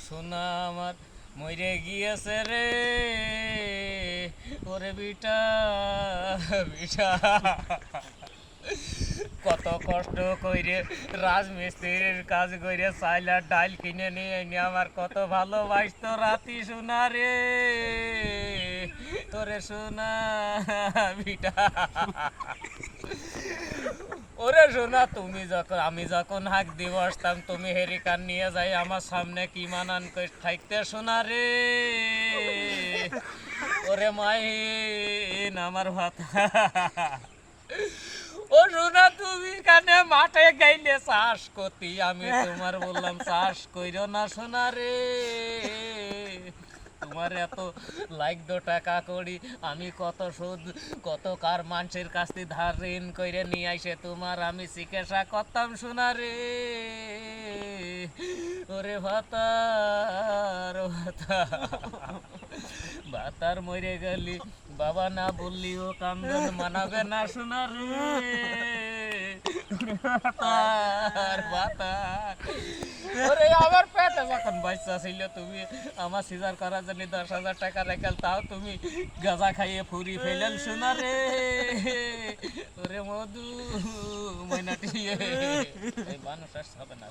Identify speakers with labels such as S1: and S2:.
S1: সোনা আমার মরে গিয়েছে রে, ওরে বিটা বিটা কত কষ্ট কইরে রাজমিস্ত্রির কাজ কইরে চাইলার ডাল কিনে নিয়ে এনে আমার কত ভালোবাসতো রাতি সোনা রে, তোরে সোনা বিটা। ওরে সোনা তুমি যখন আমি যখন হাঁক দিব আসতাম তুমি হেরিকান নিয়ে যাই আমার সামনে কি মানান কই থাকতে সোনা রে, ওরে মাইন আমার ভাতা। ও সোনা তুমি কানে মাঠে গাইলে চাষ করতি, আমি তোমার বললাম চাষ কইরো না সোনা রে, তোমার এত লাইক দো টাকা করি আমি কত সুদ কত কার মানুষের কাছ থেকে ধার ঋণ করে নিয়ে আইসে তোমার আমি চিকিৎসা করতাম সোনা রে, ওরে ভাতার ভাতার মরে গেলি বাবা না বললি ও কান্দন মানাবে না সোনা রে, ভাতার ভাতার। ওরে আমার পেটে যখন বাচ্চা ছিল তুমি আমার সিজার করার জন্য 10,000 টাকা রেখেল, তাও তুমি গাঁজা খাইয়ে ফুরি ফেলেন সোনা রে, ওরে মধু ময়নাটি মানুষ আর হবে না।